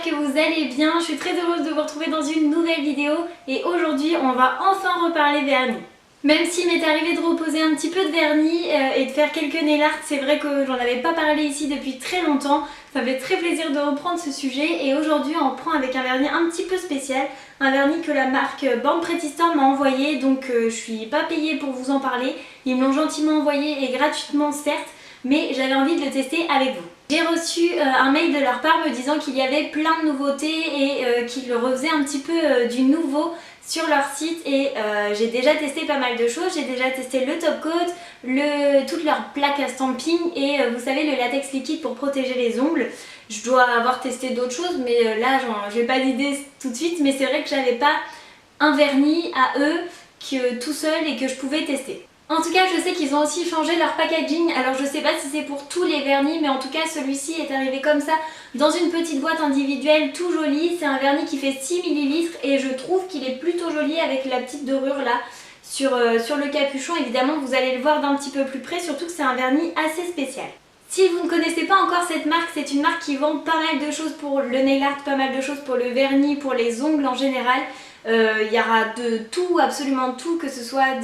j'espère que vous allez bien. Je suis très heureuse de vous retrouver dans une nouvelle vidéo et aujourd'hui on va enfin reparler vernis. Même s'il m'est arrivé de reposer un petit peu de vernis et de faire quelques nail art, c'est vrai que j'en avais pas parlé ici depuis très longtemps. Ça me fait très plaisir de reprendre ce sujet et aujourd'hui on reprend avec un vernis un petit peu spécial. Un vernis que la marque Born Pretty Store m'a envoyé, donc je suis pas payée pour vous en parler. Ils me l'ont gentiment envoyé et gratuitement certes, mais j'avais envie de le tester avec vous. J'ai reçu un mail de leur part me disant qu'il y avait plein de nouveautés et qu'ils refaisaient un petit peu du nouveau sur leur site et j'ai déjà testé pas mal de choses. J'ai déjà testé le top coat, toutes leurs plaques à stamping et vous savez le latex liquide pour protéger les ongles. Je dois avoir testé d'autres choses mais là j'ai pas d'idée tout de suite, mais c'est vrai que j'avais pas un vernis à eux tout seul et que je pouvais tester. En tout cas, je sais qu'ils ont aussi changé leur packaging, alors je sais pas si c'est pour tous les vernis, mais en tout cas celui-ci est arrivé comme ça dans une petite boîte individuelle tout joli. C'est un vernis qui fait 6 ml et je trouve qu'il est plutôt joli avec la petite dorure là sur le capuchon. Évidemment vous allez le voir d'un petit peu plus près, surtout que c'est un vernis assez spécial. Si vous ne connaissez pas encore cette marque, c'est une marque qui vend pas mal de choses pour le nail art, pas mal de choses pour le vernis, pour les ongles en général. Il y aura de tout, absolument tout, que ce soit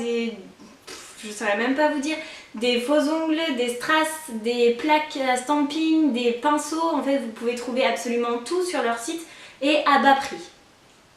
je ne saurais même pas vous dire, des faux ongles, des strass, des plaques à stamping, des pinceaux. En fait vous pouvez trouver absolument tout sur leur site et à bas prix.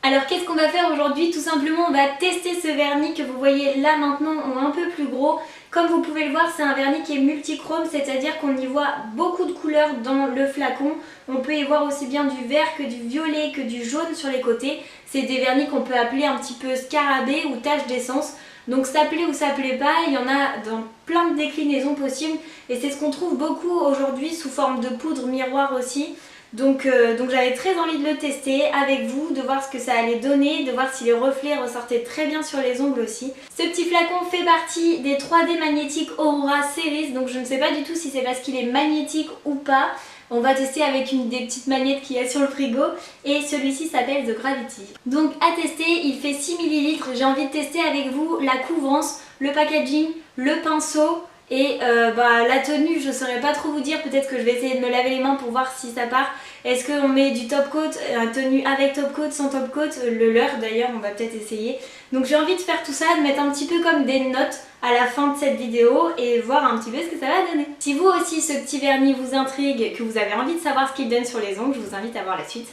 Alors qu'est-ce qu'on va faire aujourd'hui? Tout simplement on va tester ce vernis que vous voyez là maintenant en un peu plus gros. Comme vous pouvez le voir, c'est un vernis qui est multichrome, c'est-à-dire qu'on y voit beaucoup de couleurs dans le flacon. On peut y voir aussi bien du vert que du violet, que du jaune sur les côtés. C'est des vernis qu'on peut appeler un petit peu scarabée ou tache d'essence. Donc ça plaît ou ça plaît pas, il y en a dans plein de déclinaisons possibles et c'est ce qu'on trouve beaucoup aujourd'hui sous forme de poudre miroir aussi. Donc j'avais très envie de le tester avec vous, de voir ce que ça allait donner, de voir si les reflets ressortaient très bien sur les ongles aussi. Ce petit flacon fait partie des 3D magnétiques Aurora Series, donc je ne sais pas du tout si c'est parce qu'il est magnétique ou pas. On va tester avec une des petites magnettes qu'il y a sur le frigo et celui-ci s'appelle The Gravity. Donc à tester, il fait 6 ml, j'ai envie de tester avec vous la couvrance, le packaging, le pinceau et la tenue. Je saurais pas trop vous dire, peut-être que je vais essayer de me laver les mains pour voir si ça part. Est-ce qu'on met du top coat, tenue avec top coat, sans top coat, le leur d'ailleurs, on va peut-être essayer. Donc j'ai envie de faire tout ça, de mettre un petit peu comme des notes à la fin de cette vidéo et voir un petit peu ce que ça va donner. Si vous aussi ce petit vernis vous intrigue, que vous avez envie de savoir ce qu'il donne sur les ongles, je vous invite à voir la suite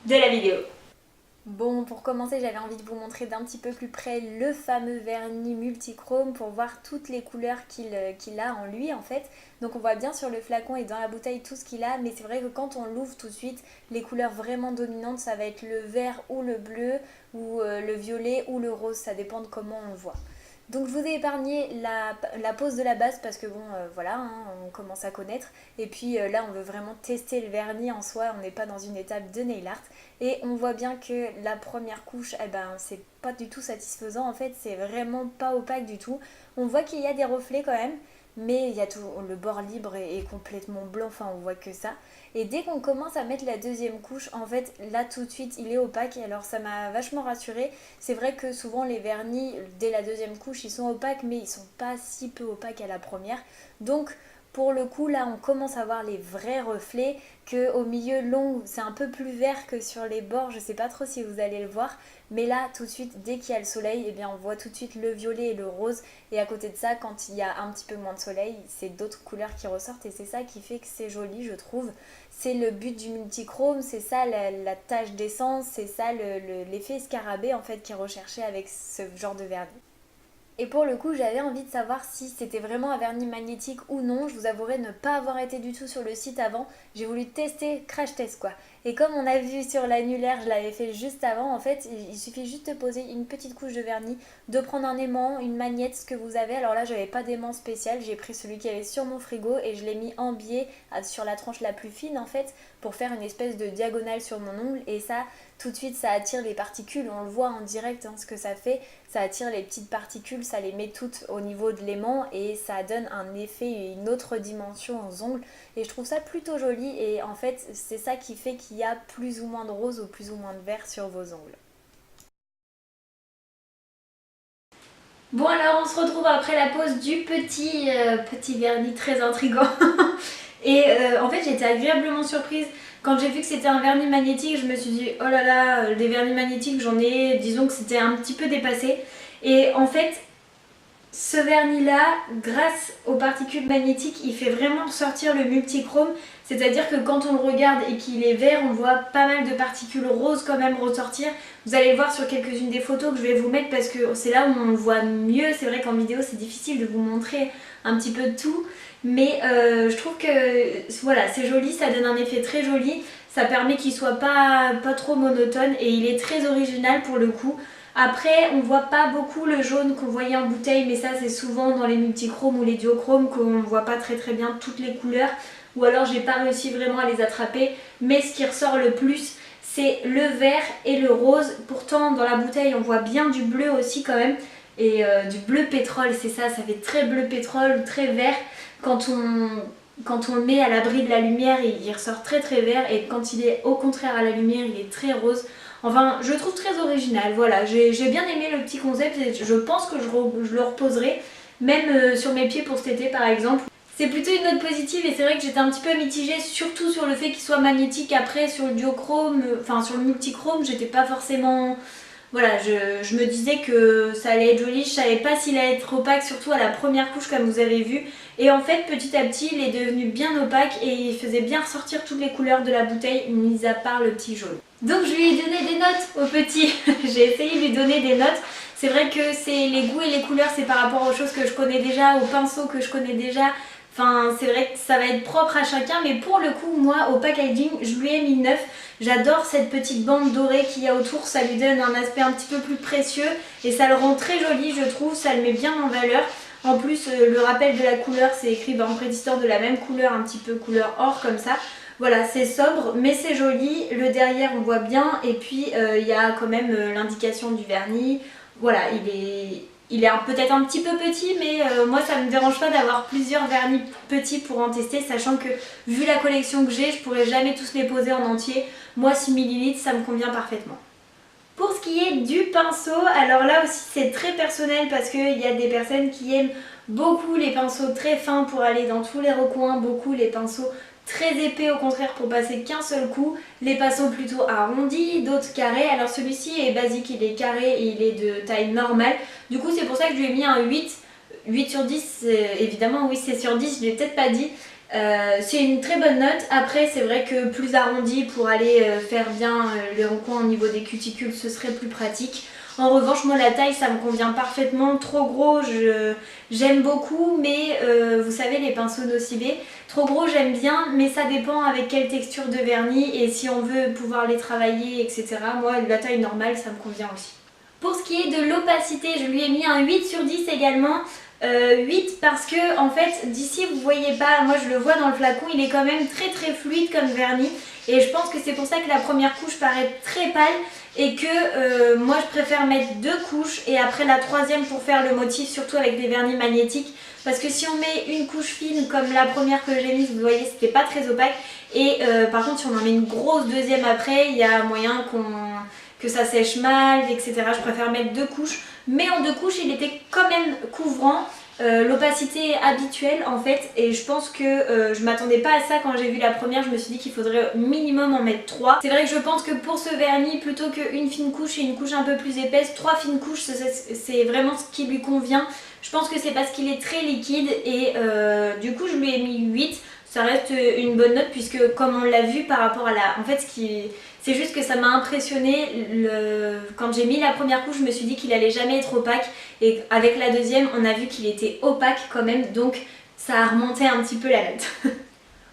de la vidéo. Bon, pour commencer, j'avais envie de vous montrer d'un petit peu plus près le fameux vernis multichrome pour voir toutes les couleurs qu'il a en lui en fait. Donc on voit bien sur le flacon et dans la bouteille tout ce qu'il a, mais c'est vrai que quand on l'ouvre tout de suite, les couleurs vraiment dominantes, ça va être le vert ou le bleu, ou le violet ou le rose, ça dépend de comment on le voit. Donc je vous ai épargné la pose de la base parce que bon voilà, hein, on commence à connaître. Et puis là on veut vraiment tester le vernis en soi, on n'est pas dans une étape de nail art. Et on voit bien que la première couche, eh ben, c'est pas du tout satisfaisant en fait, c'est vraiment pas opaque du tout. On voit qu'il y a des reflets quand même, mais il y a tout, le bord libre est complètement blanc, enfin on voit que ça. Et dès qu'on commence à mettre la deuxième couche, en fait là tout de suite il est opaque, et alors ça m'a vachement rassurée. C'est vrai que souvent les vernis dès la deuxième couche ils sont opaques, mais ils sont pas si peu opaques à la première. Donc pour le coup là on commence à voir les vrais reflets, que au milieu long c'est un peu plus vert que sur les bords, je sais pas trop si vous allez le voir, mais là tout de suite dès qu'il y a le soleil, eh bien on voit tout de suite le violet et le rose, et à côté de ça quand il y a un petit peu moins de soleil c'est d'autres couleurs qui ressortent, et c'est ça qui fait que c'est joli je trouve. C'est le but du multichrome, c'est ça la tache d'essence, c'est ça l'effet scarabée en fait qui est recherché avec ce genre de vernis. Et pour le coup j'avais envie de savoir si c'était vraiment un vernis magnétique ou non. Je vous avouerai ne pas avoir été du tout sur le site avant. J'ai voulu tester, crash test quoi. Et comme on a vu sur l'annulaire, je l'avais fait juste avant, en fait il suffit juste de poser une petite couche de vernis, de prendre un aimant, une magnette, ce que vous avez. Alors là j'avais pas d'aimant spécial, j'ai pris celui qui avait sur mon frigo et je l'ai mis en biais sur la tranche la plus fine en fait, pour faire une espèce de diagonale sur mon ongle, et ça tout de suite ça attire les particules, on le voit en direct hein, ce que ça fait, ça attire les petites particules, ça les met toutes au niveau de l'aimant et ça donne un effet et une autre dimension aux ongles, et je trouve ça plutôt joli, et en fait c'est ça qui fait qu'il y a plus ou moins de rose ou plus ou moins de vert sur vos ongles. Bon alors on se retrouve après la pose du petit vernis très intriguant Et en fait j'ai été agréablement surprise. Quand j'ai vu que c'était un vernis magnétique, je me suis dit oh là là, les vernis magnétiques j'en ai, disons que c'était un petit peu dépassé. Et en fait ce vernis là, grâce aux particules magnétiques, il fait vraiment sortir le multichrome. C'est-à-dire que quand on le regarde et qu'il est vert, on voit pas mal de particules roses quand même ressortir. Vous allez le voir sur quelques-unes des photos que je vais vous mettre parce que c'est là où on le voit mieux. C'est vrai qu'en vidéo c'est difficile de vous montrer un petit peu de tout. Mais je trouve que voilà, c'est joli, ça donne un effet très joli. Ça permet qu'il soit pas trop monotone et il est très original pour le coup. Après on voit pas beaucoup le jaune qu'on voyait en bouteille, mais ça c'est souvent dans les multichromes ou les duochromes qu'on voit pas très bien toutes les couleurs. Ou alors j'ai pas réussi vraiment à les attraper, mais ce qui ressort le plus c'est le vert et le rose. Pourtant dans la bouteille on voit bien du bleu aussi quand même, et du bleu pétrole, c'est ça, ça fait très bleu pétrole, très vert. Quand on le met à l'abri de la lumière il ressort très vert, et quand il est au contraire à la lumière il est très rose. Enfin je le trouve très original, voilà, j'ai bien aimé le petit concept et je pense que je le reposerai même sur mes pieds pour cet été par exemple. C'est plutôt une note positive et c'est vrai que j'étais un petit peu mitigée, surtout sur le fait qu'il soit magnétique. Après sur le duochrome, enfin sur le multichrome, j'étais pas forcément... Voilà, je me disais que ça allait être joli, je savais pas s'il allait être opaque, surtout à la première couche comme vous avez vu. Et en fait petit à petit il est devenu bien opaque et il faisait bien ressortir toutes les couleurs de la bouteille, mis à part le petit jaune. Donc je lui ai donné des notes au petit, j'ai essayé de lui donner des notes. C'est vrai que c'est les goûts et les couleurs, c'est par rapport aux choses que je connais déjà, aux pinceaux que je connais déjà. Enfin c'est vrai que ça va être propre à chacun, mais pour le coup moi au packaging je lui ai mis 9. J'adore cette petite bande dorée qu'il y a autour, ça lui donne un aspect un petit peu plus précieux et ça le rend très joli je trouve, ça le met bien en valeur. En plus le rappel de la couleur c'est écrit en prédistor de la même couleur, un petit peu couleur or comme ça. Voilà, c'est sobre mais c'est joli, le derrière on voit bien et puis il y a quand même l'indication du vernis. Voilà, il est peut-être un petit peu petit, mais moi ça me dérange pas d'avoir plusieurs vernis petits pour en tester, sachant que vu la collection que j'ai, je pourrais jamais tous les poser en entier. Moi 6 ml ça me convient parfaitement. Pour ce qui est du pinceau, alors là aussi c'est très personnel parce qu'il y a des personnes qui aiment beaucoup les pinceaux très fins pour aller dans tous les recoins, beaucoup les pinceaux très épais au contraire pour passer qu'un seul coup, les pinceaux plutôt arrondis, d'autres carrés. Alors celui-ci est basique, il est carré et il est de taille normale. Du coup c'est pour ça que je lui ai mis un 8 sur 10, évidemment oui c'est sur 10, je ne l'ai peut-être pas dit. C'est une très bonne note. Après c'est vrai que plus arrondi pour aller faire bien les recoins au niveau des cuticules ce serait plus pratique. En revanche moi la taille ça me convient parfaitement, trop gros j'aime beaucoup mais vous savez les pinceaux nocivés, trop gros j'aime bien mais ça dépend avec quelle texture de vernis et si on veut pouvoir les travailler etc. Moi la taille normale ça me convient aussi. Pour ce qui est de l'opacité je lui ai mis un 8 sur 10 également. 8 parce que en fait d'ici vous voyez pas, moi je le vois dans le flacon, il est quand même très fluide comme vernis et je pense que c'est pour ça que la première couche paraît très pâle et que moi je préfère mettre 2 couches et après la troisième pour faire le motif, surtout avec des vernis magnétiques, parce que si on met une couche fine comme la première que j'ai mise, vous voyez c'était pas très opaque et par contre si on en met une grosse deuxième après il y a moyen que ça sèche mal etc. Je préfère mettre 2 couches, mais en 2 couches il était quand même couvrant. L'opacité habituelle en fait et je pense que je m'attendais pas à ça quand j'ai vu la première, je me suis dit qu'il faudrait minimum en mettre 3. C'est vrai que je pense que pour ce vernis plutôt qu'une fine couche et une couche un peu plus épaisse, 3 fines couches c'est vraiment ce qui lui convient. Je pense que c'est parce qu'il est très liquide et du coup je lui ai mis 8. Ça reste une bonne note puisque comme on l'a vu par rapport à la... En fait c'est juste que ça m'a impressionné, quand j'ai mis la première couche je me suis dit qu'il allait jamais être opaque et avec la deuxième on a vu qu'il était opaque quand même donc ça a remonté un petit peu la note.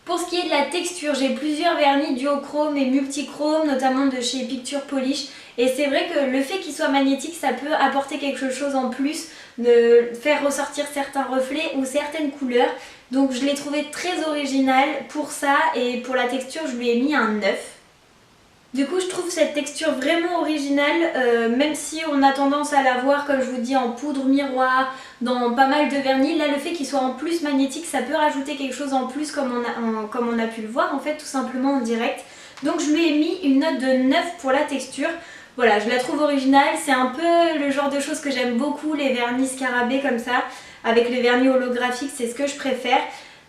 Pour ce qui est de la texture, j'ai plusieurs vernis duochrome et multichrome, notamment de chez Picture Polish. Et c'est vrai que le fait qu'il soit magnétique, ça peut apporter quelque chose en plus, de faire ressortir certains reflets ou certaines couleurs. Donc je l'ai trouvé très original pour ça et pour la texture, je lui ai mis un 9. Du coup je trouve cette texture vraiment originale, même si on a tendance à la voir comme je vous dis en poudre miroir, dans pas mal de vernis. Là le fait qu'il soit en plus magnétique ça peut rajouter quelque chose en plus comme on a pu le voir en fait tout simplement en direct. Donc je lui ai mis une note de 9 pour la texture. Voilà, je la trouve originale, c'est un peu le genre de choses que j'aime beaucoup, les vernis scarabées comme ça, avec les vernis holographiques c'est ce que je préfère.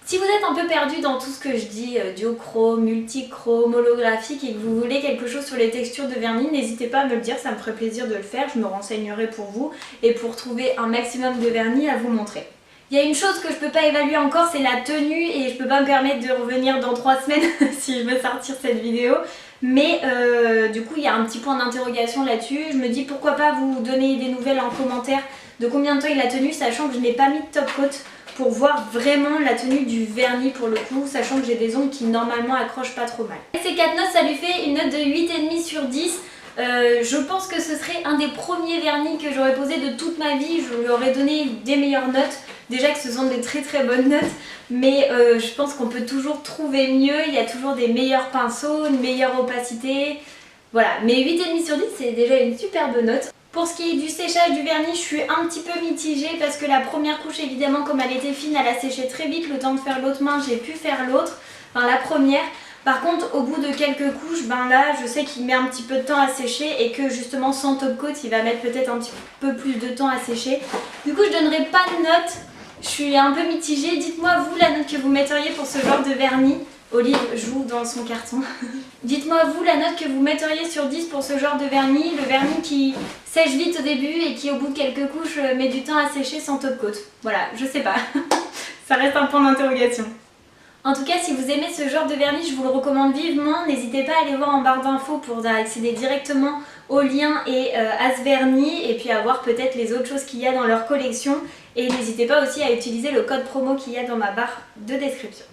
Si vous êtes un peu perdu dans tout ce que je dis, duochrome, multichrome, holographique et que vous voulez quelque chose sur les textures de vernis, n'hésitez pas à me le dire, ça me ferait plaisir de le faire, je me renseignerai pour vous et pour trouver un maximum de vernis à vous montrer. Il y a une chose que je peux pas évaluer encore, c'est la tenue et je peux pas me permettre de revenir dans 3 semaines si je veux sortir cette vidéo. Mais du coup il y a un petit point d'interrogation là-dessus. Je me dis pourquoi pas vous donner des nouvelles en commentaire de combien de temps il a tenu, sachant que je n'ai pas mis de top coat pour voir vraiment la tenue du vernis pour le coup, sachant que j'ai des ongles qui normalement accrochent pas trop mal. Et ces 4 notes, ça lui fait une note de 8,5 sur 10. Je pense que ce serait un des premiers vernis que j'aurais posé de toute ma vie. Je lui aurais donné des meilleures notes. Déjà que ce sont des très bonnes notes, mais je pense qu'on peut toujours trouver mieux. Il y a toujours des meilleurs pinceaux, une meilleure opacité. Voilà, mais 8,5 sur 10 c'est déjà une superbe note. Pour ce qui est du séchage du vernis, je suis un petit peu mitigée parce que la première couche, évidemment, comme elle était fine, elle a séché très vite. Le temps de faire l'autre main, j'ai pu faire l'autre, enfin la première. Par contre, au bout de quelques couches, ben là, je sais qu'il met un petit peu de temps à sécher et que justement, sans top coat, il va mettre peut-être un petit peu plus de temps à sécher. Du coup, je donnerai pas de note. Je suis un peu mitigée. Dites-moi, vous, la note que vous metteriez pour ce genre de vernis. Olive joue dans son carton. Dites-moi, vous, la note que vous metteriez sur 10 pour ce genre de vernis. Le vernis qui sèche vite au début et qui, au bout de quelques couches, met du temps à sécher sans top coat. Voilà, je sais pas. Ça reste un point d'interrogation. En tout cas, si vous aimez ce genre de vernis, je vous le recommande vivement. N'hésitez pas à aller voir en barre d'infos pour accéder directement au lien et à ce vernis et puis à voir peut-être les autres choses qu'il y a dans leur collection. Et n'hésitez pas aussi à utiliser le code promo qu'il y a dans ma barre de description.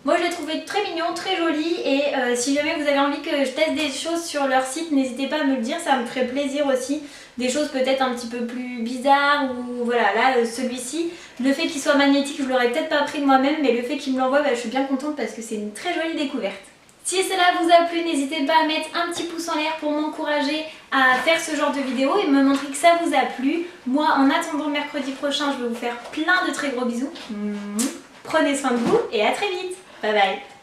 Moi je l'ai trouvé très mignon, très joli et si jamais vous avez envie que je teste des choses sur leur site, n'hésitez pas à me le dire, ça me ferait plaisir aussi. Des choses peut-être un petit peu plus bizarres ou voilà, là celui-ci, le fait qu'il soit magnétique, je l'aurais peut-être pas pris de moi-même, mais le fait qu'il me l'envoie, je suis bien contente parce que c'est une très jolie découverte. Si cela vous a plu, n'hésitez pas à mettre un petit pouce en l'air pour m'encourager à faire ce genre de vidéo et me montrer que ça vous a plu. Moi, en attendant mercredi prochain, je vais vous faire plein de très gros bisous. Prenez soin de vous et à très vite. Bye bye.